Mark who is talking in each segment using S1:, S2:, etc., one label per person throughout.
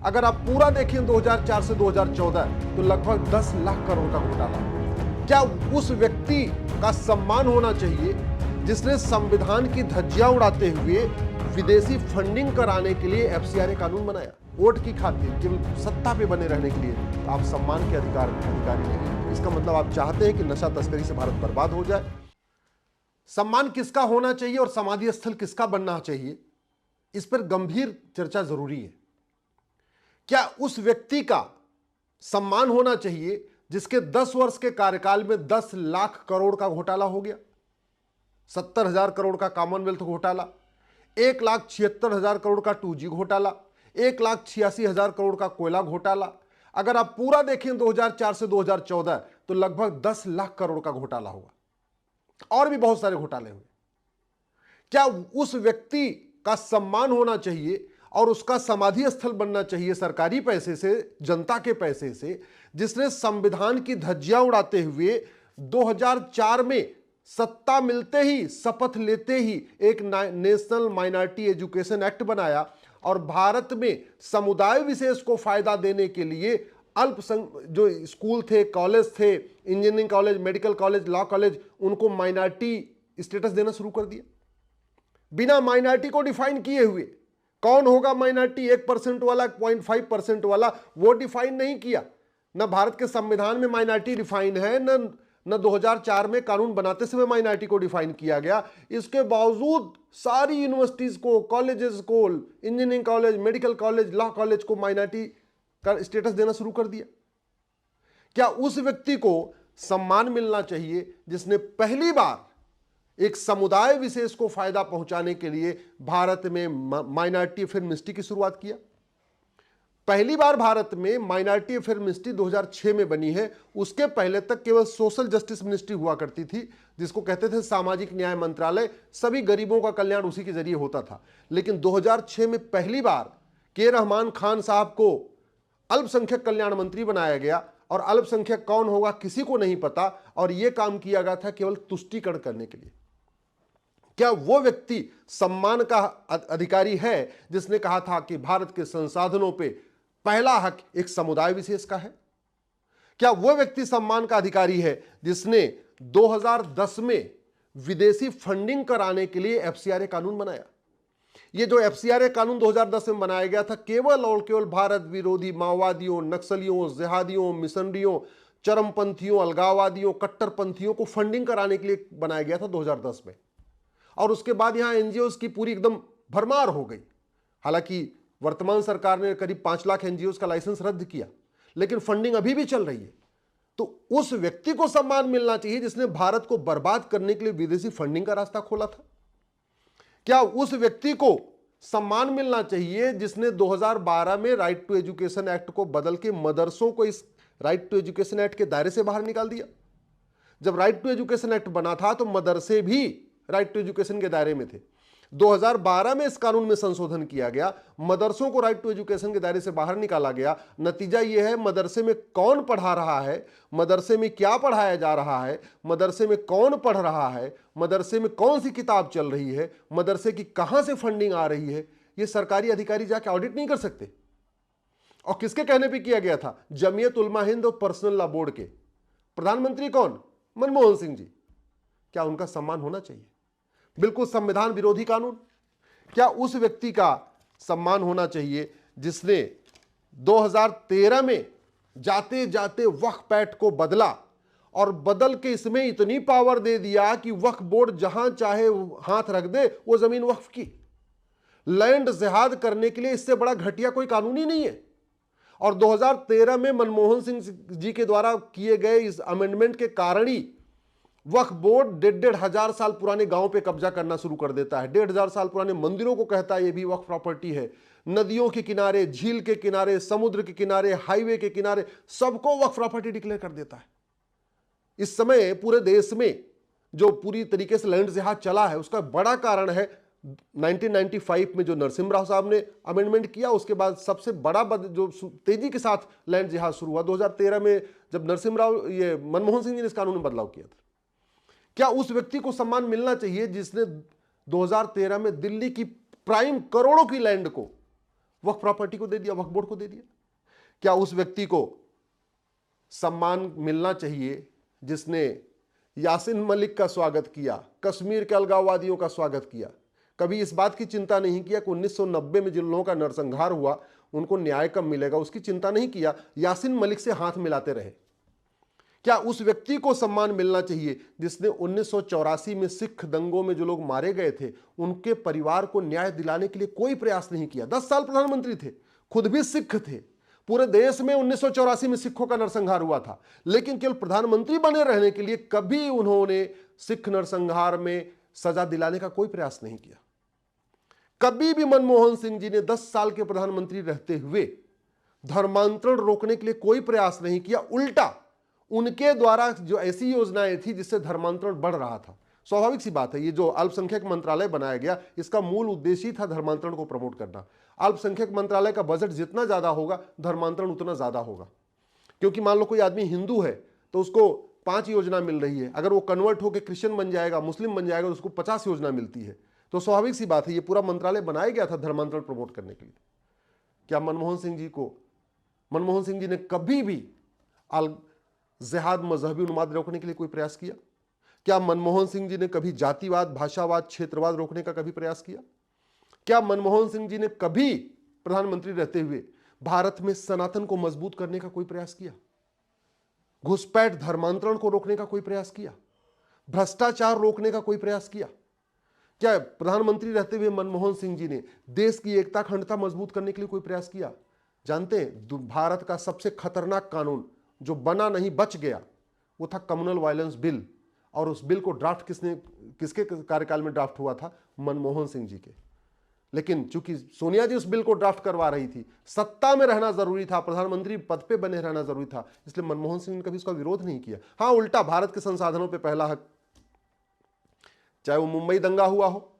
S1: अगर आप पूरा देखें 2004 से 2014 तो लगभग 10 लाख करोड़ का घोटाला। क्या उस व्यक्ति का सम्मान होना चाहिए जिसने संविधान की धज्जियां उड़ाते हुए विदेशी फंडिंग कराने के लिए एफसीआरए कानून बनाया, वोट की खातिर, केवल सत्ता पे बने रहने के लिए? तो आप सम्मान के अधिकारी नहीं। इसका मतलब आप चाहते हैं कि नशा तस्करी से भारत बर्बाद हो जाए। सम्मान किसका होना चाहिए और समाधि स्थल किसका बनना चाहिए, इस पर गंभीर चर्चा जरूरी है। क्या उस व्यक्ति का सम्मान होना चाहिए जिसके 10 वर्ष के कार्यकाल में 10 लाख करोड़ का घोटाला हो गया, 70,000 करोड़ का कॉमनवेल्थ घोटाला, 1,76,000 करोड़ का 2G घोटाला, 1,86,000 करोड़ का कोयला घोटाला? अगर आप पूरा देखें 2004 से 2014 तो लगभग 10 लाख करोड़ का घोटाला हुआ और भी बहुत सारे घोटाले हुए। क्या उस व्यक्ति का सम्मान होना चाहिए और उसका समाधि स्थल बनना चाहिए सरकारी पैसे से, जनता के पैसे से, जिसने संविधान की धज्जियां उड़ाते हुए 2004 में सत्ता मिलते ही, शपथ लेते ही एक नेशनल माइनॉरिटी एजुकेशन एक्ट बनाया और भारत में समुदाय विशेष को फायदा देने के लिए जो स्कूल थे, कॉलेज थे, engineering college, medical college, law college, उनको माइनॉरिटी स्टेटस देना शुरू कर दिया बिना माइनॉरिटी को डिफाइन किए हुए। कौन होगा माइनॉरिटी, 1% वाला, 0.5% वाला, वो डिफाइन नहीं किया। न भारत के संविधान में माइनॉरिटी डिफाइन है, न 2004 में कानून बनाते समय माइनॉरिटी को डिफाइन किया गया। इसके बावजूद सारी यूनिवर्सिटीज को, कॉलेजेस को, engineering college, medical college, law college को माइनॉरिटी का स्टेटस देना शुरू कर दिया। क्या उस व्यक्ति को सम्मान मिलना चाहिए जिसने पहली बार एक समुदाय विशेष को फायदा पहुंचाने के लिए भारत में माइनॉरिटी अफेयर मिनिस्ट्री की शुरुआत किया? पहली बार भारत में माइनॉरिटी अफेयर मिनिस्ट्री 2006 में बनी है। उसके पहले तक केवल सोशल जस्टिस मिनिस्ट्री हुआ करती थी, जिसको कहते थे सामाजिक न्याय मंत्रालय। सभी गरीबों का कल्याण उसी के जरिए होता था। लेकिन 2006 में पहली बार के रहमान खान साहब को अल्पसंख्यक कल्याण मंत्री बनाया गया और अल्पसंख्यक कौन होगा किसी को नहीं पता, और यह काम किया गया था केवल तुष्टीकरण करने के लिए। क्या वो व्यक्ति सम्मान का अधिकारी है जिसने कहा था कि भारत के संसाधनों पे पहला हक एक समुदाय विशेष का है? क्या वो व्यक्ति सम्मान का अधिकारी है जिसने 2010 में विदेशी फंडिंग कराने के लिए एफसीआरए कानून बनाया? ये जो एफसीआरए कानून 2010 में बनाया गया था, केवल और केवल भारत विरोधी माओवादियों, नक्सलियों, जिहादियों, मिशनरियों, चरमपंथियों, अलगाववादियों, कट्टरपंथियों को फंडिंग कराने के लिए बनाया गया था 2010 में। और उसके बाद यहां एनजीओज की पूरी एकदम भरमार हो गई। हालांकि वर्तमान सरकार ने करीब 5 लाख एनजीओज का लाइसेंस रद्द किया, लेकिन फंडिंग अभी भी चल रही है। तो उस व्यक्ति को सम्मान मिलना चाहिए जिसने भारत को बर्बाद करने के लिए विदेशी फंडिंग का रास्ता खोला था। क्या उस व्यक्ति को सम्मान मिलना चाहिए जिसने 2012 में राइट टू एजुकेशन एक्ट को बदल के मदरसों को इस राइट टू एजुकेशन एक्ट के दायरे से बाहर निकाल दिया? जब राइट टू एजुकेशन एक्ट बना था तो मदरसे भी राइट टू एजुकेशन के दायरे में थे। 2012 में इस कानून में संशोधन किया गया, मदरसों को राइट टू एजुकेशन के दायरे से बाहर निकाला गया। नतीजा यह है, मदरसे में कौन पढ़ा रहा है, मदरसे में क्या पढ़ाया जा रहा है, मदरसे में कौन पढ़ रहा है, मदरसे में कौन सी किताब चल रही है, मदरसे की कहां से फंडिंग आ रही है, यह सरकारी अधिकारी जाके ऑडिट नहीं कर सकते। और किसके कहने पर किया गया था? जमीयत उलमा हिंद और पर्सनल लॉ बोर्ड के प्रधानमंत्री कौन? मनमोहन सिंह जी। क्या उनका सम्मान होना चाहिए? बिल्कुल संविधान विरोधी कानून। क्या उस व्यक्ति का सम्मान होना चाहिए जिसने 2013 में जाते जाते वक्फ पैक्ट को बदला और बदल के इसमें इतनी पावर दे दिया कि वक्फ बोर्ड जहां चाहे हाथ रख दे वो जमीन वक्फ की? लैंड जिहाद करने के लिए इससे बड़ा घटिया कोई कानून ही नहीं है। और 2013 में मनमोहन सिंह जी के द्वारा किए गए इस अमेंडमेंट के कारण ही वक्फ बोर्ड 1,500 साल पुराने गांव पे कब्जा करना शुरू कर देता है। 1,500 साल पुराने मंदिरों को कहता है ये भी वक्फ प्रॉपर्टी है। नदियों के किनारे, झील के किनारे, समुद्र के किनारे, हाईवे के किनारे, सबको वक्फ प्रॉपर्टी डिक्लेयर कर देता है। इस समय पूरे देश में जो पूरी तरीके से लैंड जिहाद चला है उसका बड़ा कारण है 1995 में जो नरसिम्हा राव साहब ने अमेंडमेंट किया। उसके बाद सबसे बड़ा जो तेजी के साथ लैंड जिहाद शुरू हुआ 2013 में, जब नरसिम्हा राव, ये मनमोहन सिंह जी ने इस कानून में बदलाव किया था। क्या उस व्यक्ति को सम्मान मिलना चाहिए जिसने 2013 में दिल्ली की प्राइम करोड़ों की लैंड को वक्फ प्रॉपर्टी को दे दिया, वक्फ बोर्ड को दे दिया। क्या उस व्यक्ति को सम्मान मिलना चाहिए जिसने यासीन मलिक का स्वागत किया, कश्मीर के अलगाववादियों का स्वागत किया? कभी इस बात की चिंता नहीं किया कि 1990 में जिन लोगों का नरसंहार हुआ उनको न्याय कब मिलेगा, उसकी चिंता नहीं किया, यासीन मलिक से हाथ मिलाते रहे। क्या उस व्यक्ति को सम्मान मिलना चाहिए जिसने 1984 में सिख दंगों में जो लोग मारे गए थे उनके परिवार को न्याय दिलाने के लिए कोई प्रयास नहीं किया? 10 साल प्रधानमंत्री थे, खुद भी सिख थे, पूरे देश में 1984 में सिखों का नरसंहार हुआ था, लेकिन केवल प्रधानमंत्री बने रहने के लिए कभी उन्होंने सिख नरसंहार में सजा दिलाने का कोई प्रयास नहीं किया। कभी भी मनमोहन सिंह जी ने 10 साल के प्रधानमंत्री रहते हुए धर्मांतरण रोकने के लिए कोई प्रयास नहीं किया। उल्टा उनके द्वारा जो ऐसी योजनाएं थी जिससे धर्मांतरण बढ़ रहा था, स्वाभाविक सी बात है, ये जो अल्पसंख्यक मंत्रालय बनाया गया इसका मूल उद्देश्य ही था धर्मांतरण को प्रमोट करना। अल्पसंख्यक मंत्रालय का बजट जितना ज्यादा होगा धर्मांतरण उतना ज्यादा होगा, क्योंकि मान लो कोई आदमी हिंदू है तो उसको 5 योजना मिल रही है, अगर वो कन्वर्ट होकर क्रिश्चियन बन जाएगा, मुस्लिम बन जाएगा तो उसको 50 योजना मिलती है। तो स्वाभाविक सी बात है, ये पूरा मंत्रालय बनाया गया था धर्मांतरण प्रमोट करने के लिए। क्या मनमोहन सिंह जी ने कभी भी जिहाद मजहबी उन्माद रोकने के लिए कोई प्रयास किया? क्या मनमोहन सिंह जी ने कभी जातिवाद, भाषावाद, क्षेत्रवाद रोकने का कभी प्रयास किया? क्या मनमोहन सिंह जी ने कभी प्रधानमंत्री रहते हुए भारत में सनातन को मजबूत करने का कोई प्रयास किया? घुसपैठ धर्मांतरण को रोकने का कोई प्रयास किया? भ्रष्टाचार रोकने का कोई प्रयास किया? क्या प्रधानमंत्री रहते हुए मनमोहन सिंह जी ने देश की एकता अखंडता मजबूत करने के लिए कोई प्रयास किया? जानते हैं, भारत का सबसे खतरनाक कानून जो बना नहीं बच गया वो था कम्युनल वायलेंस बिल, और उस बिल को ड्राफ्ट किसके कार्यकाल में ड्राफ्ट हुआ था? मनमोहन सिंह जी के। लेकिन चूंकि सोनिया जी उस बिल को ड्राफ्ट करवा रही थी, सत्ता में रहना जरूरी था, प्रधानमंत्री पद पे बने रहना जरूरी था, इसलिए मनमोहन सिंह ने कभी उसका विरोध नहीं किया। हाँ, उल्टा भारत के संसाधनों पर पहला हक, चाहे वो मुंबई दंगा हुआ हो,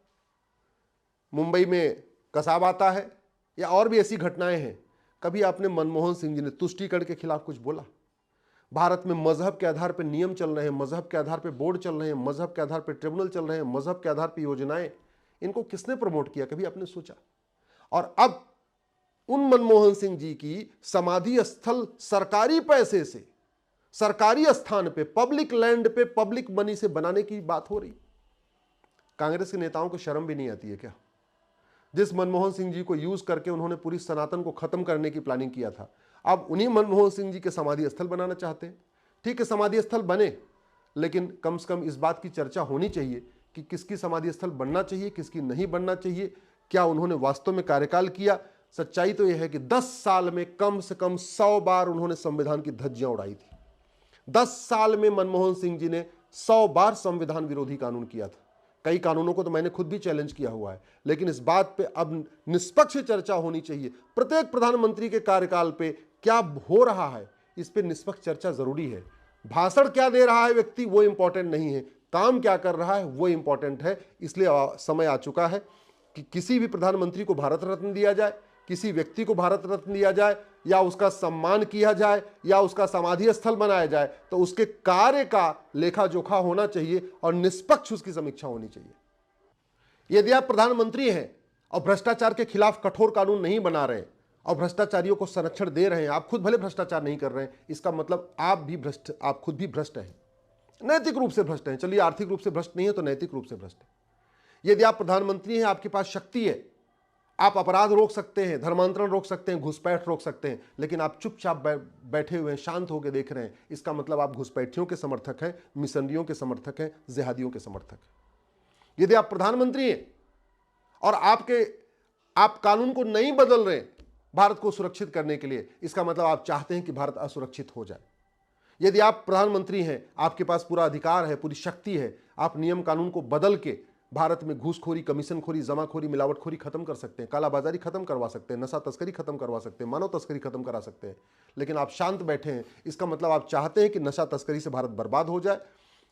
S1: मुंबई में कसाब आता है, या और भी ऐसी घटनाएं हैं, कभी आपने मनमोहन सिंह जी ने तुष्टीकरण के खिलाफ कुछ बोला? भारत में मजहब के आधार पर नियम चल रहे हैं, मजहब के आधार पर बोर्ड चल रहे हैं, मजहब के आधार पर ट्रिब्यूनल चल रहे हैं, मजहब के आधार पर योजनाएं, इनको किसने प्रमोट किया? कभी आपने सोचा? और अब उन मनमोहन सिंह जी की समाधि स्थल सरकारी पैसे से, सरकारी स्थान पे, पब्लिक लैंड पे, पब्लिक मनी से बनाने की बात हो रही। कांग्रेस के नेताओं को शर्म भी नहीं आती है क्या? जिस मनमोहन सिंह जी को यूज करके उन्होंने पूरी सनातन को खत्म करने की प्लानिंग किया था, अब उन्हीं मनमोहन सिंह जी के समाधि स्थल बनाना चाहते हैं। ठीक है, समाधि स्थल बने, लेकिन कम से कम इस बात की चर्चा होनी चाहिए कि किसकी समाधि स्थल बनना चाहिए, किसकी नहीं बनना चाहिए, क्या उन्होंने वास्तव में कार्यकाल किया। सच्चाई तो यह है कि 10 साल में कम से कम 100 बार उन्होंने संविधान की धज्जियां उड़ाई थी। 10 साल में मनमोहन सिंह जी ने 100 बार संविधान विरोधी कानून किया था। कई कानूनों को तो मैंने खुद भी चैलेंज किया हुआ है, लेकिन इस बात पे अब निष्पक्ष चर्चा होनी चाहिए। प्रत्येक प्रधानमंत्री के कार्यकाल पे क्या हो रहा है, इस पे निष्पक्ष चर्चा जरूरी है। भाषण क्या दे रहा है व्यक्ति वो इंपॉर्टेंट नहीं है, काम क्या कर रहा है वो इंपॉर्टेंट है। इसलिए समय आ चुका है कि किसी भी प्रधानमंत्री को भारत रत्न दिया जाए, किसी व्यक्ति को भारत रत्न दिया जाए, या उसका सम्मान किया जाए, या उसका समाधि स्थल बनाया जाए, तो उसके कार्य का लेखा जोखा होना चाहिए और निष्पक्ष उसकी समीक्षा होनी चाहिए। यदि आप प्रधानमंत्री हैं और भ्रष्टाचार के खिलाफ कठोर कानून नहीं बना रहे और भ्रष्टाचारियों को संरक्षण दे रहे हैं, आप खुद भले भ्रष्टाचार नहीं कर रहे हैं, इसका मतलब आप खुद भी भ्रष्ट हैं, नैतिक रूप से भ्रष्ट हैं। चलिए, आर्थिक रूप से भ्रष्ट नहीं है तो नैतिक रूप से भ्रष्ट है। यदि आप प्रधानमंत्री हैं, आपके पास शक्ति है, आप अपराध रोक सकते हैं, धर्मांतरण रोक सकते हैं, घुसपैठ रोक सकते हैं, लेकिन आप चुपचाप बैठे हुए हैं, शांत होकर देख रहे हैं, इसका मतलब आप घुसपैठियों के समर्थक हैं, मिशनरियों के समर्थक हैं, जिहादियों के समर्थक हैं। यदि आप प्रधानमंत्री हैं और आप कानून को नहीं बदल रहे भारत को सुरक्षित करने के लिए, इसका मतलब आप चाहते हैं कि भारत असुरक्षित हो जाए। यदि आप प्रधानमंत्री हैं, आपके पास पूरा अधिकार है, पूरी शक्ति है, आप नियम कानून को बदल के भारत में घूसखोरी, कमीशनखोरी, जमाखोरी, मिलावटखोरी खत्म कर सकते हैं, कालाबाजारी खत्म करवा सकते हैं, नशा तस्करी खत्म करवा सकते हैं, मानव तस्करी खत्म करा सकते हैं। लेकिन आप शांत बैठे हैं, इसका मतलब आप चाहते हैं कि नशा तस्करी से भारत बर्बाद हो जाए,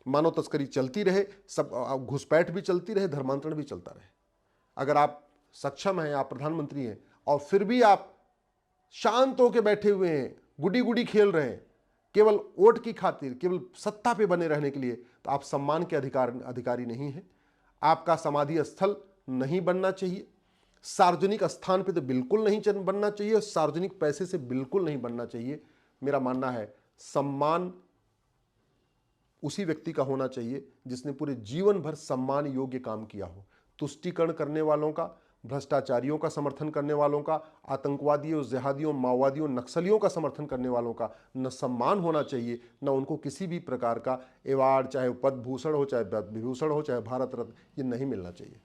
S1: मानव तस्करी चलती रहे, सब घुसपैठ भी चलती रहे, धर्मांतरण भी चलता रहे। अगर आप सक्षम हैं, आप प्रधानमंत्री हैं और फिर भी आप शांत होकर बैठे हुए हैं, गुडी गुडी खेल रहे हैं, केवल वोट की खातिर, केवल सत्ता पे बने रहने के लिए, तो आप सम्मान के अधिकारी नहीं हैं। आपका समाधि स्थल नहीं बनना चाहिए। सार्वजनिक स्थान पे तो बिल्कुल नहीं बनना चाहिए, सार्वजनिक पैसे से बिल्कुल नहीं बनना चाहिए। मेरा मानना है सम्मान उसी व्यक्ति का होना चाहिए जिसने पूरे जीवन भर सम्मान योग्य काम किया हो। तुष्टीकरण करने वालों का, भ्रष्टाचारियों का समर्थन करने वालों का, आतंकवादियों, जिहादियों, माओवादियों, नक्सलियों का समर्थन करने वालों का न सम्मान होना चाहिए, न उनको किसी भी प्रकार का अवार्ड, चाहे पद्म भूषण हो, चाहे विभूषण हो, चाहे भारत रत्न, ये नहीं मिलना चाहिए।